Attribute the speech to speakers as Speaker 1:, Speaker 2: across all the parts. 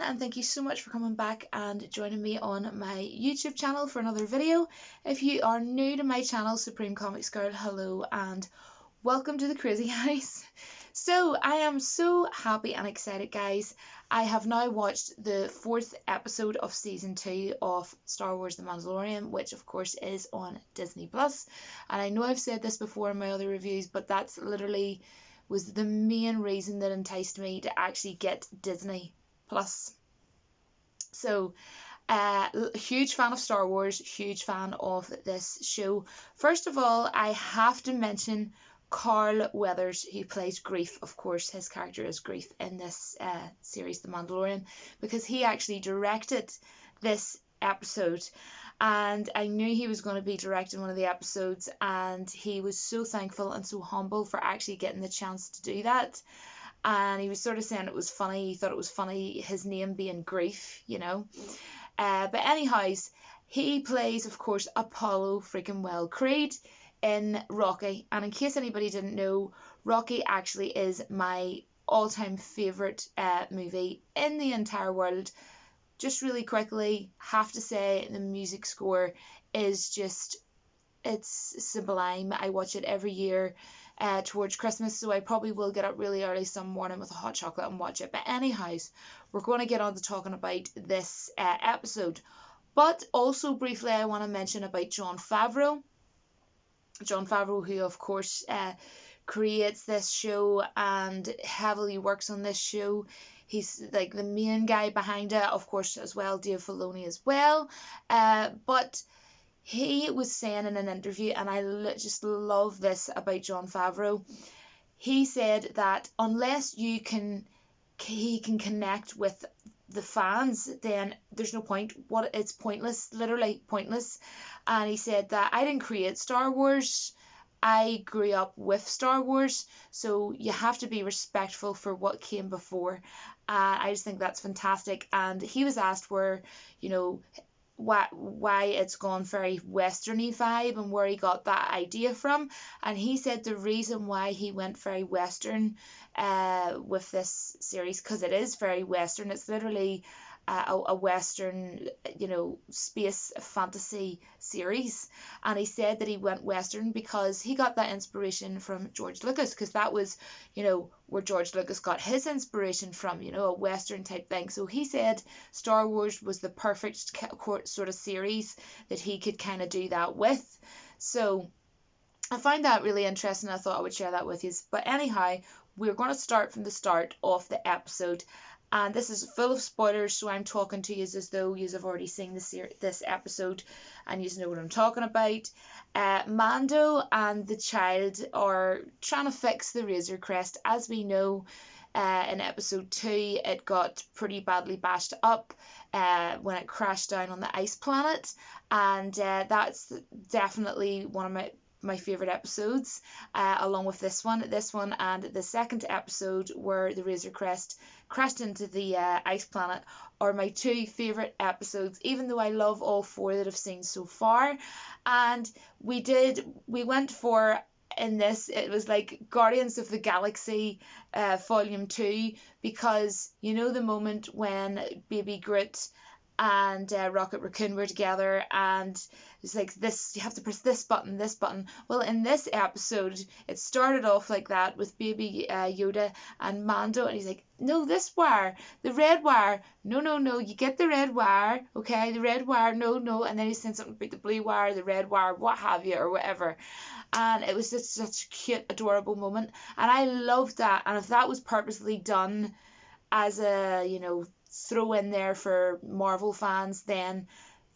Speaker 1: and thank you so much for coming back and joining me on my YouTube channel for another video. If you are new to my channel, Supreme Comics Girl, hello and welcome to the Crazy House. So I am so happy and excited, guys. I have now watched the 4th episode of season 2 of Star Wars The Mandalorian, which of course is on Disney Plus. And I know I've said this before in my other reviews, but that's literally was the main reason that enticed me to actually get Disney Plus. So huge fan of Star Wars, huge fan of this show. First of all, I have to mention Carl Weathers, who plays Grief. Of course, his character is Grief in this series, The Mandalorian, because he actually directed this episode, and I knew he was going to be directing one of the episodes, and he was so thankful and so humble for actually getting the chance to do that. And he was sort of saying it was funny, he thought it was funny, his name being Grief, you know. But anyhows, he plays, of course, Apollo freaking well Creed in Rocky. And in case anybody didn't know, Rocky actually is my all-time favourite movie in the entire world. Just really quickly, have to say the music score is just, it's sublime. I watch it every year towards Christmas, so I probably will get up really early some morning with a hot chocolate and watch it. But anyhows, we're going to get on to talking about this episode. But also briefly, I want to mention about Jon Favreau. Jon Favreau, who of course creates this show and heavily works on this show. He's like the main guy behind it, of course, as well, Dave Filoni as well. But he was saying in an interview, and I just love this about Jon Favreau, he said that unless he can connect with the fans, then there's no point. It's pointless, literally pointless. And he said that I didn't create Star Wars, I grew up with Star Wars, so you have to be respectful for what came before. I just think that's fantastic. And he was asked where, you know, why it's gone very westerny vibe and where he got that idea from, and he said the reason why he went very western with this series, because it is very western. It's literally a western, you know, space fantasy series, and he said that he went western because he got that inspiration from George Lucas, because that was, you know, where George Lucas got his inspiration from, you know, a western type thing. So he said Star Wars was the perfect sort of series that he could kind of do that with. So I find that really interesting. I thought I would share that with you. But anyhow, we're going to start from the start of the episode. And this is full of spoilers, so I'm talking to you as though you have already seen this episode and you know what I'm talking about. Mando and the child are trying to fix the Razor Crest. As we know, in episode 2, it got pretty badly bashed up when it crashed down on the ice planet. And that's definitely one of my favourite episodes, along with this one and the second episode where the Razor Crest crashed into the ice planet are my 2 favourite episodes, even though I love all 4 that I've seen so far. And we went for, in this, it was like Guardians of the Galaxy Volume 2, because you know the moment when Baby Groot and Rocket Raccoon were together, and it's like this, you have to press this button. Well, in this episode, it started off like that with Baby Yoda and Mando, and he's like, no, this wire, the red wire, no, you get the red wire, okay, the red wire, no, and then he's saying something about the blue wire, the red wire, what have you, or whatever. And it was just such a cute, adorable moment, and I loved that. And if that was purposely done as a, you know, throw in there for Marvel fans, then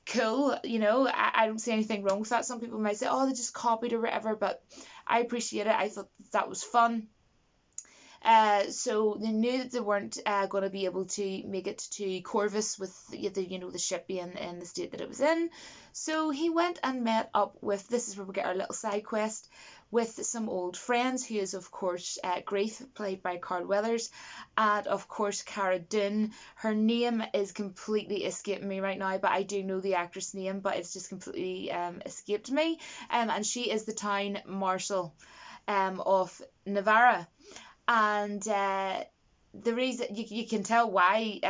Speaker 1: cool, you know, I don't see anything wrong with that. Some people might say, oh, they just copied or whatever, but I appreciate it. I thought that was fun. So they knew that they weren't going to be able to make it to Corvus with the ship being in the state that it was in. So he went and met up with, this is where we get our little side quest, with some old friends, who is of course Grief, played by Carl Weathers, and of course Cara Dune. Her name is completely escaping me right now, but I do know the actress name, but it's just completely escaped me. And she is the town marshal of Navarra. And the reason you can tell why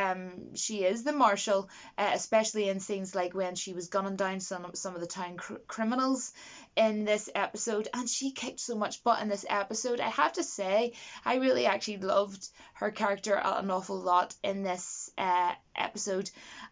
Speaker 1: she is the marshal, especially in scenes like when she was gunning down some of the town criminals in this episode, and she kicked so much butt in this episode. I have to say, I really actually loved her character an awful lot in this episode.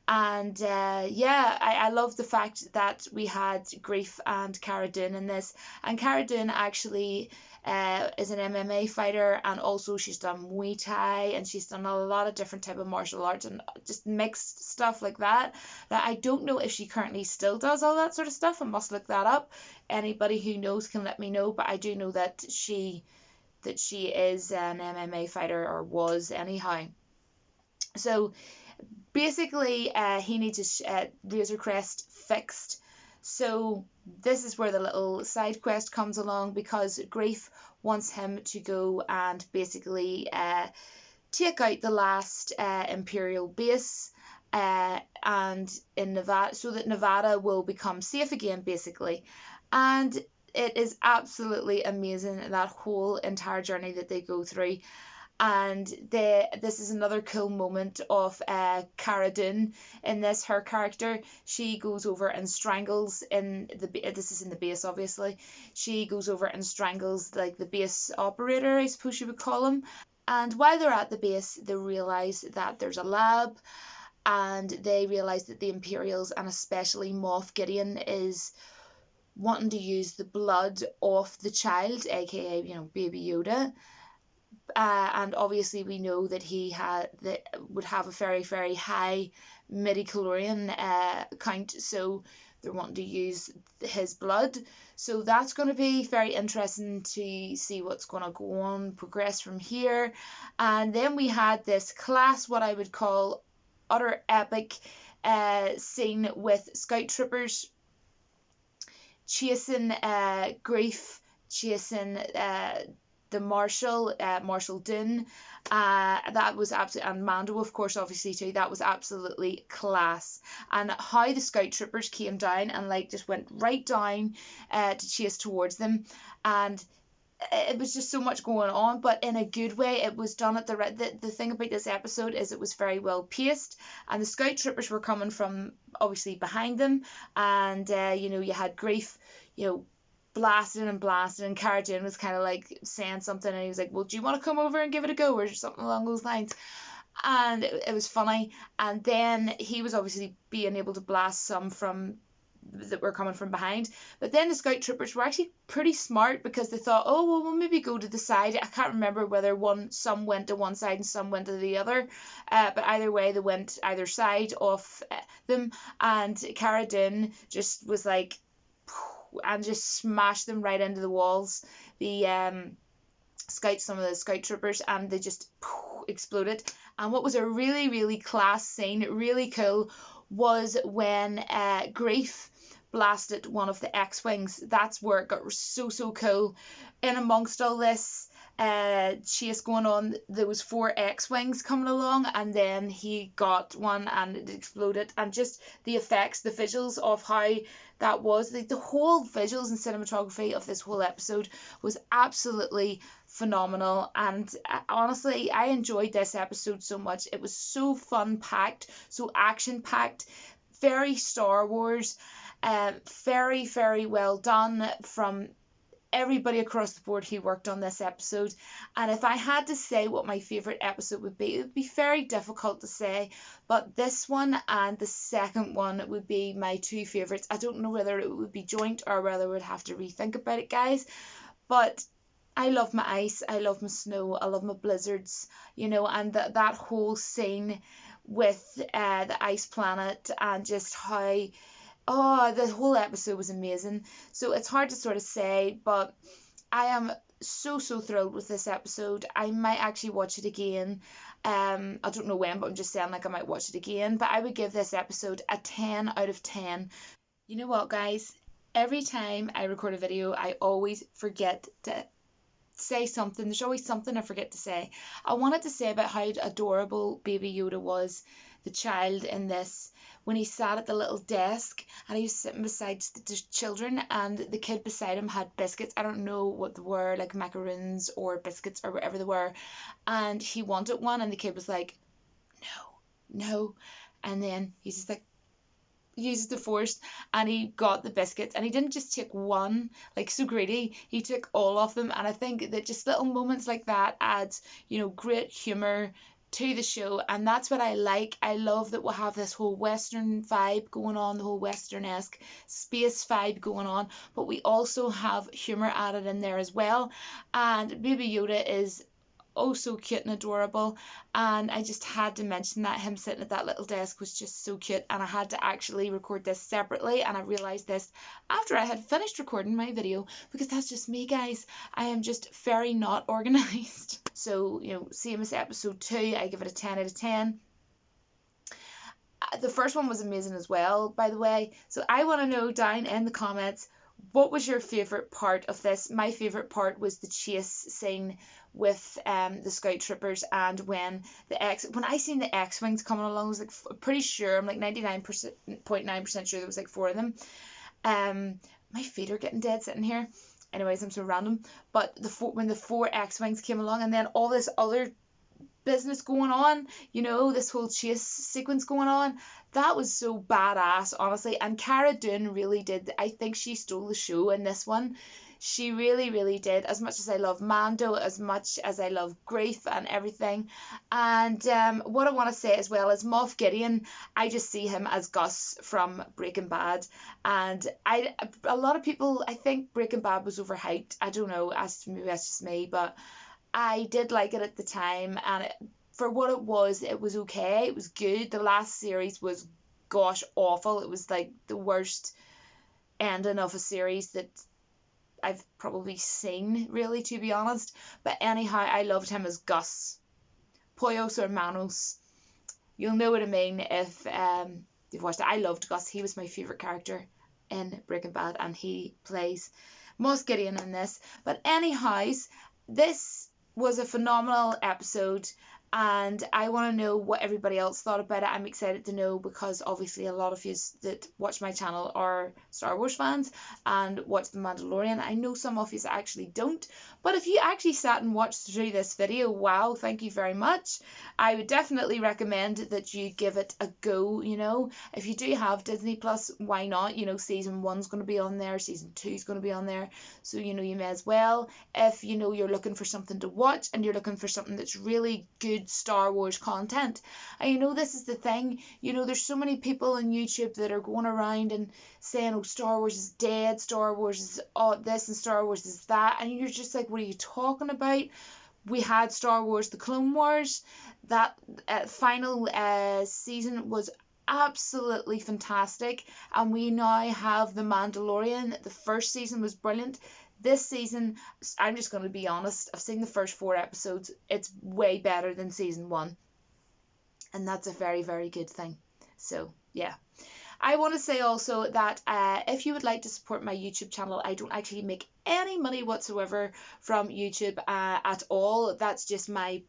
Speaker 1: And yeah, I love the fact that we had Grief and Cara Dune in this, and Cara Dune actually is an MMA fighter, and also she's done Muay Thai, and she's done a lot of different type of martial arts and just mixed stuff like that. That I don't know if she currently still does all that sort of stuff. I must look that up. Anybody who knows can let me know, but I do know that she is an MMA fighter, or was anyhow. So basically, he needs his Razor Crest fixed. So this is where the little side quest comes along, because Grief wants him to go and basically take out the last Imperial base and in Nevada, so that Nevada will become safe again, basically. And it is absolutely amazing, that whole entire journey that they go through. And this is another cool moment of Cara Dune in this. Her character, she goes over and strangles this is in the base, obviously. She goes over and strangles like the base operator, I suppose you would call him. And while they're at the base, they realise that there's a lab, and they realise that the Imperials, and especially Moff Gideon, is wanting to use the blood of the child, aka, Baby Yoda. And obviously we know that he would have a very, very high midi-chlorian count, so they're wanting to use his blood. So that's going to be very interesting to see what's going to go on, progress from here. And then we had this class, what I would call utter epic scene with Scout Troopers chasing Grief, chasing the Marshal, Marshal Dune. That was absolutely, and Mando, of course, obviously too. That was absolutely class. And how the Scout Troopers came down and like just went right down to chase towards them, and it was just so much going on, but in a good way. It was done at the thing about this episode is it was very well paced, and the Scout Troopers were coming from obviously behind them, and you had Grief, blasting, and Cara Dune was kind of like saying something, and he was like, well, do you want to come over and give it a go, or something along those lines. And it was funny. And then he was obviously being able to blast some from that were coming from behind, but then the Scout Troopers were actually pretty smart, because they thought, oh well, we'll maybe go to the side. I can't remember whether some went to one side and some went to the other, but either way they went either side of them, and Cara Dune just was like, and just smashed them right into the walls, some of the Scout Troopers, and they just exploded. And what was a really, really class scene, really cool, was when Grief blasted one of the X-Wings. That's where it got so cool. In amongst all this chase going on, there was 4 X-Wings coming along, and then he got one and it exploded. And just the effects, the visuals of how that was, the whole visuals and cinematography of this whole episode was absolutely phenomenal. And honestly, I enjoyed this episode so much. It was so fun packed, so action packed, very Star Wars, very, very well done from everybody across the board who worked on this episode. And if I had to say what my favourite episode would be, it would be very difficult to say, but this one and the second one would be my 2 favourites. I don't know whether it would be joint or whether I would have to rethink about it, guys, but I love my ice, I love my snow, I love my blizzards, and that whole scene with the ice planet, and just how the whole episode was amazing. So it's hard to sort of say, but I am so thrilled with this episode. I might actually watch it again. I don't know when, but I'm just saying, like, I might watch it again. But I would give this episode a 10 out of 10. You know what, guys? Every time I record a video, I always forget to say something. There's always something I forget to say. I wanted to say about how adorable Baby Yoda was the child in this, when he sat at the little desk and he was sitting beside the children, and the kid beside him had biscuits. I don't know what they were, like macaroons or biscuits or whatever they were, and he wanted one, and the kid was like, no, and then he's just like, uses the force, and he got the biscuits, and he didn't just take one like so greedy, he took all of them. And I think that just little moments like that adds, you know, great humor to the show, and that's what I like. I love that we'll have this whole western vibe going on, the whole western-esque space vibe going on, but we also have humor added in there as well. And Baby Yoda is oh so cute and adorable, and I just had to mention that him sitting at that little desk was just so cute. And I had to actually record this separately, and I realized this after I had finished recording my video, because that's just me, guys. I am just very not organized. So, you know, same as episode 2, I give it a 10 out of 10. The first one was amazing as well, by the way. So I want to know down in the comments, what was your favourite part of this? My favourite part was the chase scene with the scout troopers, and when I seen the X-Wings coming along, I was like pretty sure, I'm like 99.9% sure there was like 4 of them. My feet are getting dead sitting here. Anyways, I'm so random. But when the 4 X-Wings came along, and then all this other business going on, you know, this whole chase sequence going on, that was so badass, honestly. And Cara Dune really did, I think she stole the show in this one. She really, really did. As much as I love Mando, as much as I love Grief and everything. And what I want to say as well is Moff Gideon, I just see him as Gus from Breaking Bad. And a lot of people, I think Breaking Bad was overhyped. I don't know, maybe that's just me, but I did like it at the time, and for what it was okay. It was good. The last series was, gosh, awful. It was like the worst ending of a series that I've probably seen, really, to be honest. But anyhow, I loved him as Gus. Pollos Hermanos. You'll know what I mean if you've watched it. I loved Gus. He was my favourite character in Breaking Bad, and he plays Moff Gideon in this. But anyhow, this was a phenomenal episode, and I want to know what everybody else thought about it. I'm excited to know, because obviously a lot of you that watch my channel are Star Wars fans and watch The Mandalorian. I know some of you actually don't, but if you actually sat and watched through this video, wow, thank you very much. I would definitely recommend that you give it a go. You know, if you do have Disney Plus, why not? You know, season 1's going to be on there, season 2's going to be on there, so you know, you may as well. If you know you're looking for something to watch and you're looking for something that's really good Star Wars content. And you know, this is the thing, you know, there's so many people on YouTube that are going around and saying, oh, Star Wars is dead, Star Wars is this, and Star Wars is that, and you're just like, what are you talking about? We had Star Wars The Clone Wars. That final season was absolutely fantastic, and we now have The Mandalorian. The first season was brilliant. This season, I'm just going to be honest, I've seen the first 4 episodes. It's way better than season 1. And that's a very, very good thing. So, yeah. I want to say also that if you would like to support my YouTube channel, I don't actually make any money whatsoever from YouTube at all. That's just my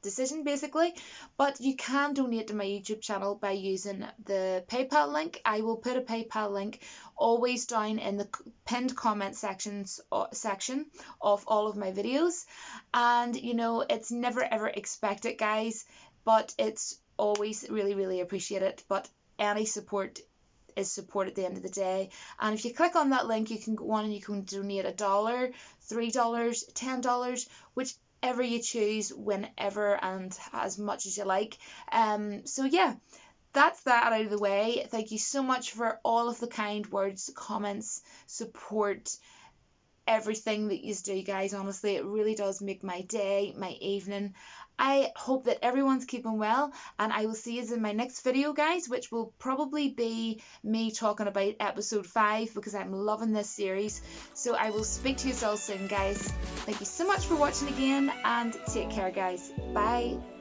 Speaker 1: decision, basically. But you can donate to my YouTube channel by using the PayPal link. I will put a PayPal link always down in the pinned comment section of all of my videos. And you know, it's never ever expected, guys, but it's always really, really appreciated. But any support is support at the end of the day. And if you click on that link, you can go on and you can donate $1, $3, $10, whichever you choose, whenever and as much as you like. So yeah, that's that out of the way. Thank you so much for all of the kind words, comments, support, everything that you do, guys. Honestly, it really does make my day, my evening. I hope that everyone's keeping well, and I will see you in my next video, guys, which will probably be me talking about episode 5, because I'm loving this series. So I will speak to you all soon, guys. Thank you so much for watching again, and take care, guys. Bye.